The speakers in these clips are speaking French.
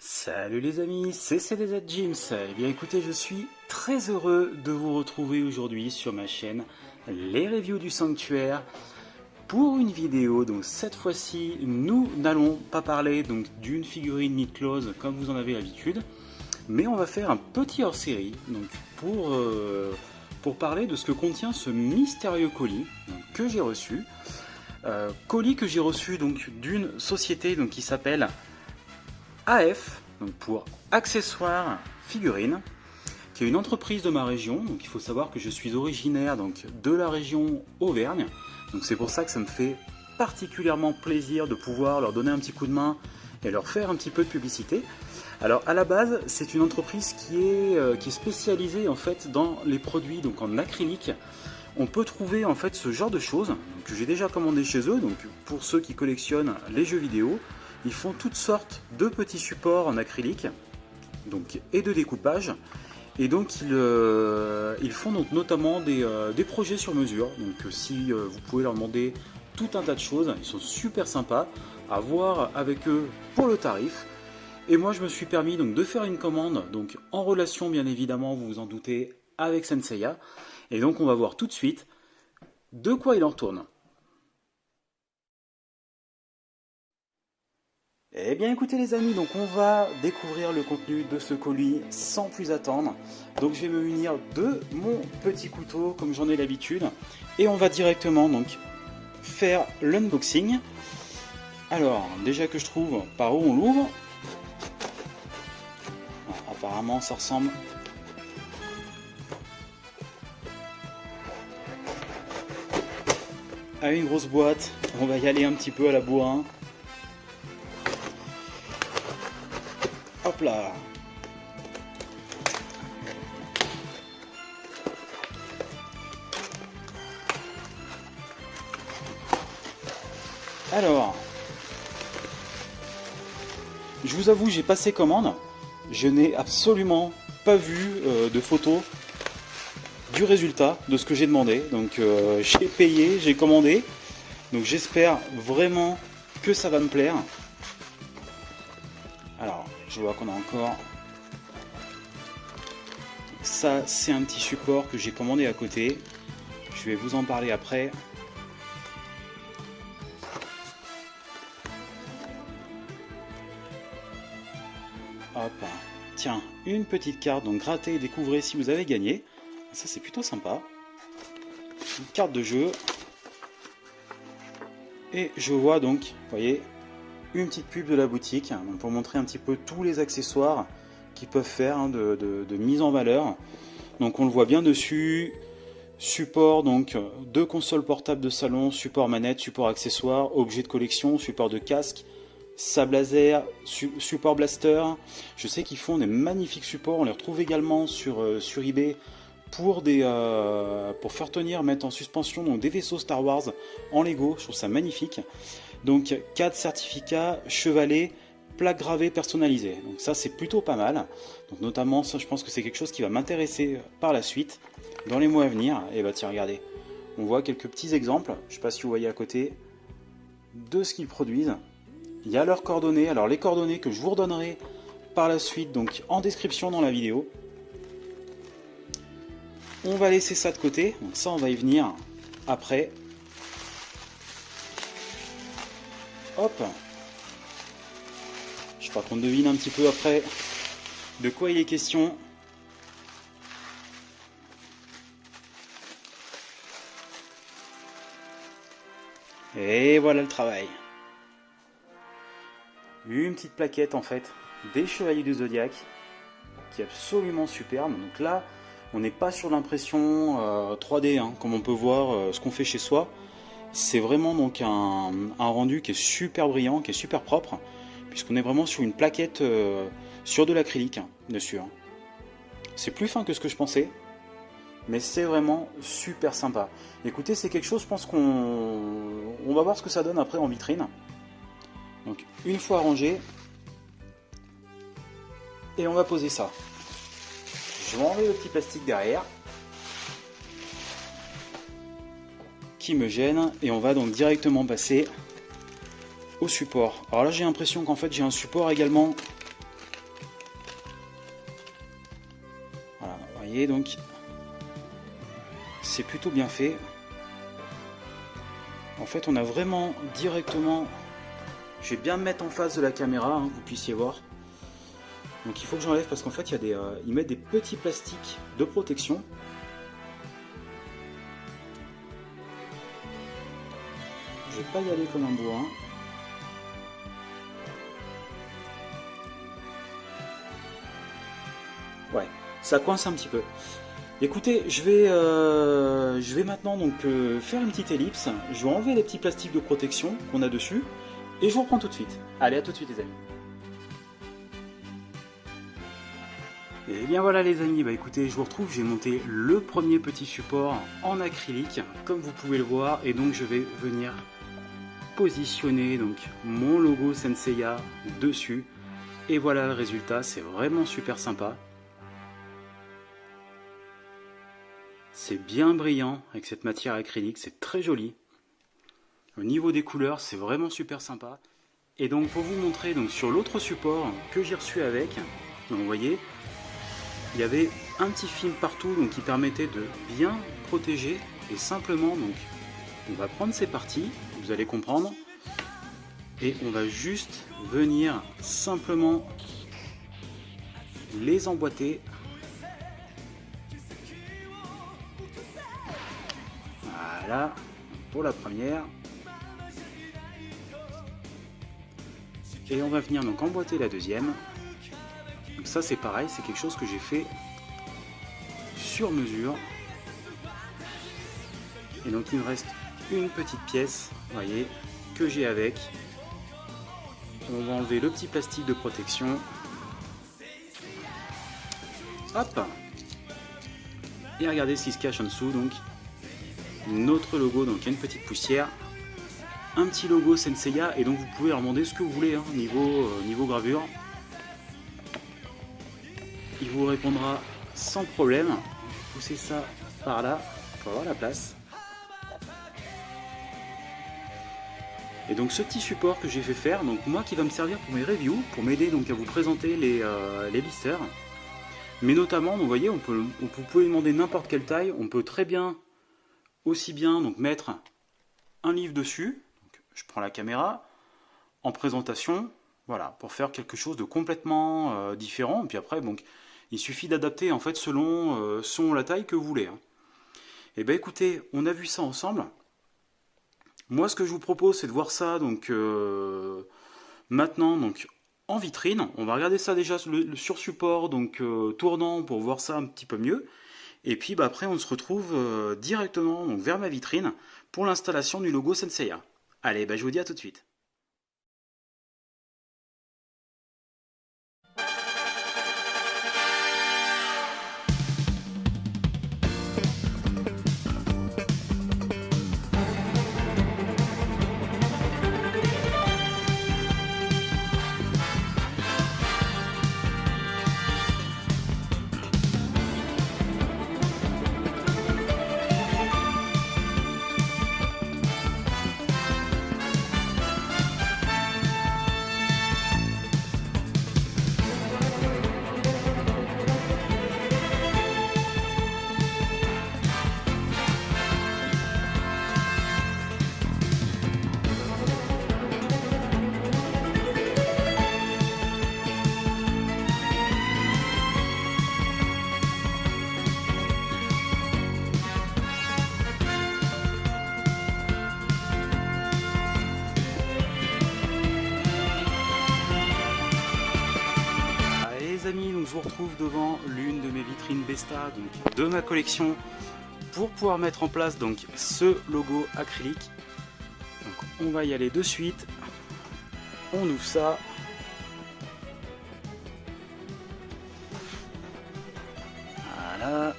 Salut les amis, c'est CDZ Gyms. Eh bien écoutez, je suis très heureux de vous retrouver aujourd'hui sur ma chaîne Les Reviews du Sanctuaire pour une vidéo. Donc cette fois-ci, nous n'allons pas parler donc d'une figurine Need Close comme vous en avez l'habitude, mais on va faire un petit hors-série donc pour parler de ce que contient ce mystérieux colis donc, que j'ai reçu. Colis que j'ai reçu donc d'une société donc, qui s'appelle AF, donc pour accessoires figurines, qui est une entreprise de ma région. Donc il faut savoir que je suis originaire donc, de la région Auvergne, donc c'est pour ça que ça me fait particulièrement plaisir de pouvoir leur donner un petit coup de main et leur faire un petit peu de publicité. Alors à la base, c'est une entreprise qui est spécialisée en fait dans les produits donc en acrylique. On peut trouver en fait ce genre de choses que j'ai déjà commandé chez eux. Donc pour ceux qui collectionnent les jeux vidéo, ils font toutes sortes de petits supports en acrylique donc, et de découpage. Et donc ils font donc notamment des projets sur mesure. Donc si vous pouvez leur demander tout un tas de choses, ils sont super sympas à voir avec eux pour le tarif. Et moi je me suis permis donc de faire une commande donc en relation bien évidemment, vous vous en doutez, avec Senseiya. Et donc on va voir tout de suite de quoi il en retourne. Eh bien écoutez les amis, donc on va découvrir le contenu de ce colis sans plus attendre. Donc je vais me munir de mon petit couteau comme j'en ai l'habitude. Et on va directement donc faire l'unboxing. Alors déjà que je trouve par où on l'ouvre. Apparemment ça ressemble à une grosse boîte. On va y aller un petit peu à la bourrin. Hop là. Alors, je vous avoue, j'ai passé commande. Je n'ai absolument pas vu de photos du résultat de ce que j'ai demandé. Donc j'ai payé, j'ai commandé. Donc j'espère vraiment que ça va me plaire. Alors, je vois qu'on a encore... Ça, c'est un petit support que j'ai commandé à côté. Je vais vous en parler après. Hop, tiens, une petite carte, donc grattez et découvrez si vous avez gagné. Ça, c'est plutôt sympa. Une carte de jeu. Et je vois donc, vous voyez, une petite pub de la boutique donc pour montrer un petit peu tous les accessoires qu'ils peuvent faire de mise en valeur. Donc on le voit bien dessus, support donc de console portable de salon, support manette, support accessoires, objet de collection, support de casque, sable laser, support blaster. Je sais qu'ils font des magnifiques supports, on les retrouve également sur eBay pour faire tenir, mettre en suspension donc des vaisseaux Star Wars en Lego. Je trouve ça magnifique. Donc 4 certificats chevalet, plaque gravée personnalisée. Donc ça c'est plutôt pas mal. Donc notamment ça je pense que c'est quelque chose qui va m'intéresser par la suite dans les mois à venir. Et bah tiens regardez, on voit quelques petits exemples, je sais pas si vous voyez à côté, de ce qu'ils produisent. Il y a leurs coordonnées, alors les coordonnées que je vous redonnerai par la suite donc en description dans la vidéo. On va laisser ça de côté, donc ça on va y venir après. Hop, je crois qu'on devine un petit peu après de quoi il est question. Et voilà le travail. Une petite plaquette en fait des Chevaliers du Zodiaque qui est absolument superbe. Donc là, on n'est pas sur l'impression 3D hein, comme on peut voir ce qu'on fait chez soi. C'est vraiment donc un rendu qui est super brillant, qui est super propre, puisqu'on est vraiment sur une plaquette sur de l'acrylique dessus. C'est plus fin que ce que je pensais, mais c'est vraiment super sympa. Écoutez, c'est quelque chose, je pense qu'on va voir ce que ça donne après en vitrine. Donc une fois rangé, et on va poser ça. Je vais enlever le petit plastique derrière qui me gêne, et on va donc directement passer au support. Alors là j'ai l'impression qu'en fait j'ai un support également voyez, donc c'est plutôt bien fait. En fait, on a vraiment directement... Je vais bien me mettre en face de la caméra, hein, que vous puissiez voir. Donc il faut que j'enlève parce qu'en fait, il y a des, ils mettent des petits plastiques de protection. Je vais pas y aller comme un bourrin. Ouais, ça coince un petit peu. Écoutez, je vais maintenant donc faire une petite ellipse. Je vais enlever les petits plastiques de protection qu'on a dessus et je vous reprends tout de suite. Allez, à tout de suite les amis. Et bien voilà les amis, bah écoutez, je vous retrouve, j'ai monté le premier petit support en acrylique, comme vous pouvez le voir, et donc je vais venir positionner donc mon logo Senseiya dessus. Et voilà le résultat, c'est vraiment super sympa. C'est bien brillant avec cette matière acrylique, c'est très joli. Au niveau des couleurs, c'est vraiment super sympa. Et donc pour vous montrer donc sur l'autre support que j'ai reçu avec, donc vous voyez, il y avait un petit film partout donc qui permettait de bien protéger. Et simplement donc on va prendre ces parties, vous allez comprendre, et on va juste venir simplement les emboîter. Voilà pour la première. Et on va venir donc emboîter la deuxième. Donc ça c'est pareil, c'est quelque chose que j'ai fait sur mesure. Et donc il me reste une petite pièce, vous voyez, que j'ai avec. On va enlever le petit plastique de protection. Hop. Et regardez ce qui se cache en dessous, donc notre logo, donc il y a une petite poussière. Un petit logo Senseiya, et donc vous pouvez leur demander ce que vous voulez, hein, niveau gravure. Il vous répondra sans problème. Poussez ça par là pour avoir la place. Et donc ce petit support que j'ai fait faire, donc moi qui va me servir pour mes reviews, pour m'aider donc à vous présenter les blisters. Mais notamment, donc, vous voyez, vous pouvez demander n'importe quelle taille, on peut très bien, aussi bien donc mettre un livre dessus. Donc, je prends la caméra en présentation, voilà, pour faire quelque chose de complètement différent. Et puis après, donc, il suffit d'adapter en fait selon la taille que vous voulez. Hein. Et bien écoutez, on a vu ça ensemble. Moi, ce que je vous propose, c'est de voir ça donc maintenant donc en vitrine. On va regarder ça déjà sur support, donc tournant pour voir ça un petit peu mieux. Et puis bah, après, on se retrouve directement donc, vers ma vitrine pour l'installation du logo Senseiya. Allez, bah, je vous dis à tout de suite. Amis, donc je vous retrouve devant l'une de mes vitrines Besta donc de ma collection pour pouvoir mettre en place donc ce logo acrylique. Donc on va y aller de suite. On ouvre ça. Voilà.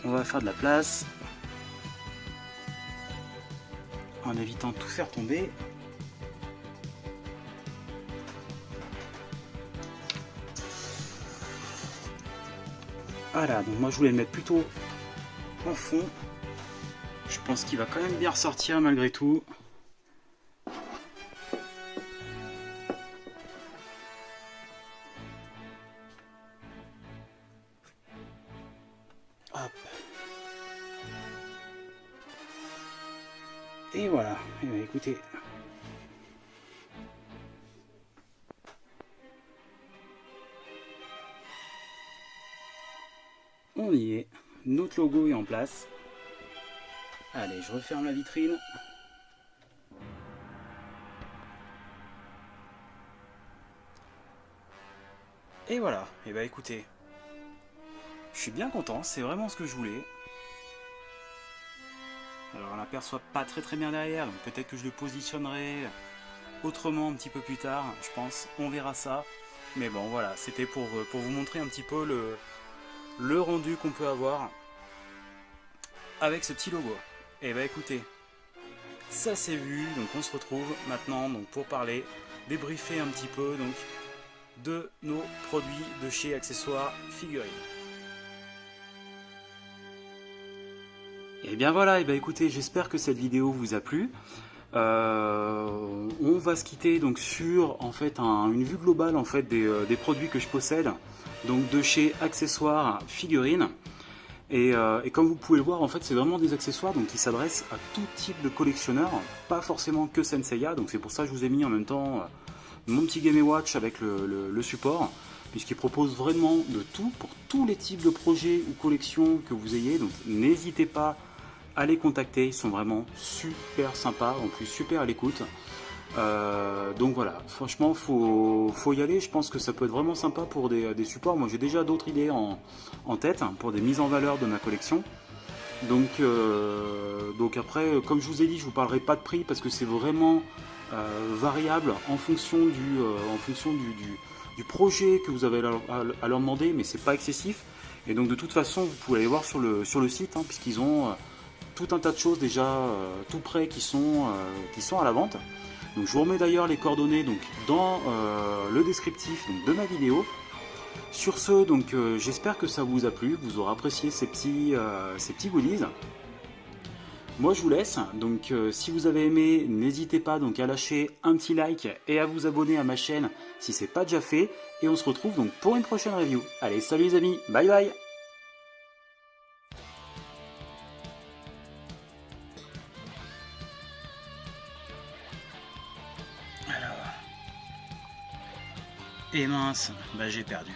On va faire de la place en évitant de tout faire tomber. Voilà, donc moi je voulais le mettre plutôt en fond. Je pense qu'il va quand même bien ressortir malgré tout. Et voilà, eh bien, écoutez. On y est, notre logo est en place. Allez, je referme la vitrine. Et voilà, et bah écoutez, je suis bien content, c'est vraiment ce que je voulais. Alors on l'aperçoit pas très bien derrière, donc peut-être que je le positionnerai autrement un petit peu plus tard, je pense, on verra ça. Mais bon voilà, c'était pour vous montrer un petit peu le rendu qu'on peut avoir avec ce petit logo. Et bah écoutez, ça c'est vu, donc on se retrouve maintenant donc pour parler, débriefer un petit peu donc de nos produits de chez Accessoires Figurines. Et bien voilà, et bien écoutez, j'espère que cette vidéo vous a plu. On va se quitter donc sur en fait une vue globale en fait des produits que je possède, donc de chez Accessoires Figurines. Et comme vous pouvez le voir, en fait, c'est vraiment des accessoires donc, qui s'adressent à tout type de collectionneur, pas forcément que Senseiya. Donc c'est pour ça que je vous ai mis en même temps mon petit Game & Watch avec le support, puisqu'il propose vraiment de tout pour tous les types de projets ou collections que vous ayez. Donc n'hésitez pas à les contacter, ils sont vraiment super sympas, en plus super à l'écoute. Donc voilà, franchement faut y aller, je pense que ça peut être vraiment sympa pour des supports. Moi j'ai déjà d'autres idées en tête pour des mises en valeur de ma collection. Donc après, comme je vous ai dit, je vous parlerai pas de prix parce que c'est vraiment variable en fonction du projet que vous avez à leur demander, mais c'est pas excessif. Et donc de toute façon vous pouvez aller voir sur le site, puisqu'ils ont tout un tas de choses déjà tout prêts qui sont à la vente. Donc je vous remets d'ailleurs les coordonnées donc, dans le descriptif donc, de ma vidéo. Sur ce, donc j'espère que ça vous a plu, que vous aurez apprécié ces petits goodies. Moi je vous laisse, donc si vous avez aimé, n'hésitez pas donc à lâcher un petit like et à vous abonner à ma chaîne si ce n'est pas déjà fait. Et on se retrouve donc pour une prochaine review. Allez, salut les amis, bye bye. Et mince, bah j'ai perdu.